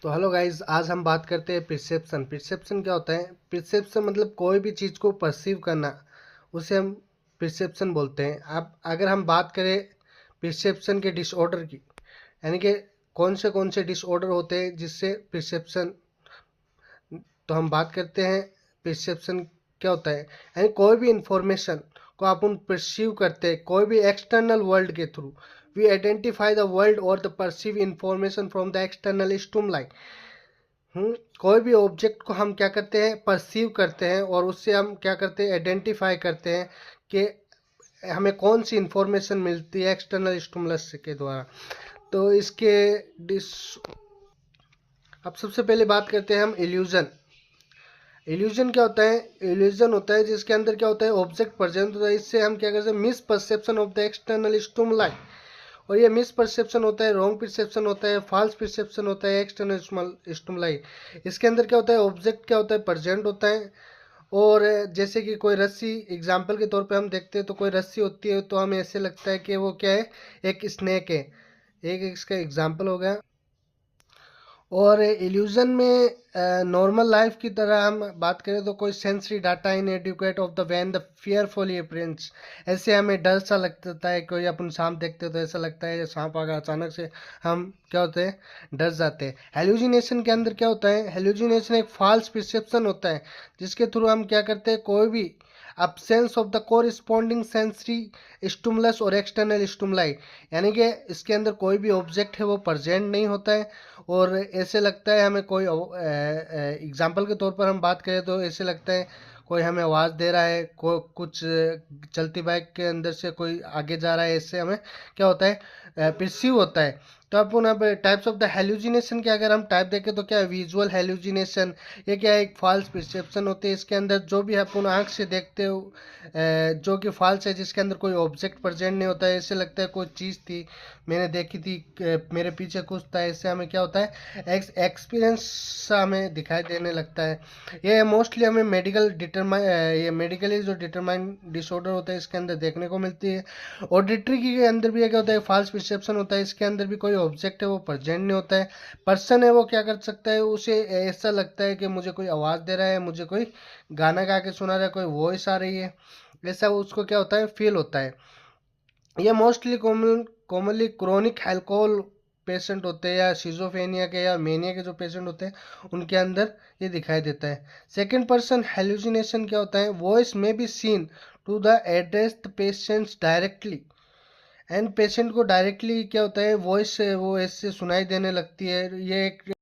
तो hello guys, आज हम बात करते हैं परसेप्शन। परसेप्शन क्या होता है? परसेप्शन मतलब कोई भी चीज़ को परसीव करना, उसे हम परसेप्शन बोलते हैं। अब अगर हम बात करें परसेप्शन के डिसऑर्डर की, यानी कि कौन से डिसऑर्डर होते हैं जिससे परसेप्शन, तो हम बात करते हैं परसेप्शन क्या होता है। यानी कोई भी इंफॉर्मेशन को अपन परसीव करते हैं कोई भी एक्सटर्नल वर्ल्ड के through. We identify the world और the perceive information from the external stimuli. कोई भी ऑब्जेक्ट को हम क्या करते हैं, परसीव करते हैं, और उससे हम क्या करते हैं, आइडेंटिफाई करते हैं कि हमें कौन सी इंफॉर्मेशन मिलती है एक्सटर्नल स्टिमुलस के द्वारा। तो इसके डिस अब सबसे पहले बात करते हैं हम इल्यूजन। इल्यूजन क्या होता है? इल्यूजन होता है जिसके अंदर क्या होता है, ऑब्जेक्ट प्रेजेंट होता है। इससे हम क्या करते हैं, miss perception of the external stimuli. और ये मिस परसेप्शन होता है, रॉन्ग परसेप्शन होता है, फॉल्स परसेप्शन होता है एक्सटर्नल स्टिमुलाई। इसके अंदर क्या होता है, ऑब्जेक्ट क्या होता है, प्रेजेंट होता है। और जैसे कि कोई रस्सी, एग्जाम्पल के तौर पे हम देखते हैं तो कोई रस्सी होती है तो हमें ऐसे लगता है कि वो क्या है, एक स्नेक है। एक इसका एग्जाम्पल हो गया। और इल्यूजन में नॉर्मल लाइफ की तरह हम बात करें तो कोई sensory data in educate of the van the fearful appearance. ऐसे हमें डर सा लगता है, कोई अपन सांप देखते हो तो ऐसा लगता है सांप आ गया अचानक से, हम क्या होते हैं, डर जाते हैं। हेलुजिनेशन के अंदर क्या होता है, हेलुजिनेशन एक फॉल्स परसेप्शन होता है जिसके थ्रू हम क्या करते हैं, कोई भी absence of the corresponding sensory stimulus और एक्सटर्नल स्टिमुलाई, यानी कि इसके अंदर कोई भी ऑब्जेक्ट है वो प्रेजेंट नहीं होता है। और ऐसे लगता है हमें कोई एग्जाम्पल के तौर पर हम बात करें तो ऐसे लगता है कोई हमें आवाज़ दे रहा है, कुछ चलती बाइक के अंदर से कोई आगे जा रहा है, ऐसे हमें क्या होता है, परसीव होता है। तो अपन अब टाइप्स ऑफ द हेलुजिनेशन के अगर हम टाइप देखें तो क्या है, विजुअल हेलुजिनेशन। ये क्या है, एक फॉल्स परसेप्शन होती है। इसके अंदर जो भी अपन आँख से देखते हो जो कि फॉल्स है, जिसके अंदर कोई ऑब्जेक्ट प्रेजेंट नहीं होता है, ऐसे लगता है कोई चीज़ थी, मैंने देखी थी, मेरे पीछे कुछ था, इससे हमें क्या होता है, एक्सपीरियंस सा हमें दिखाई देने लगता है। ये मोस्टली हमें ये मेडिकली जो डिटरमाइन डिसऑर्डर होता है इसके अंदर देखने को मिलती है। ऑडिटरी के अंदर भी क्या होता है, फॉल्स परसेप्शन होता है। इसके अंदर भी कोई ऑब्जेक्ट है वो प्रेजेंट नहीं होता है। पर्सन है वो क्या कर सकता है, उसे ऐसा लगता है कि मुझे कोई आवाज़ दे रहा है, मुझे कोई गाना गा के सुना रहा है, कोई वॉइस आ रही है, ऐसा उसको क्या होता है, फील होता है। ये mostly commonly chronic alcohol patient होते हैं, या शिजोफ्रेनिया के या मेनिया के जो पेशेंट होते हैं उनके अंदर ये दिखाई देता है। सेकंड पर्सन हेलुसिनेशन क्या होता है, वॉइस में be seen to the address the patients directly. And patient को डायरेक्टली क्या होता है, वॉइस वो ऐसे सुनाई देने लगती है। ये एक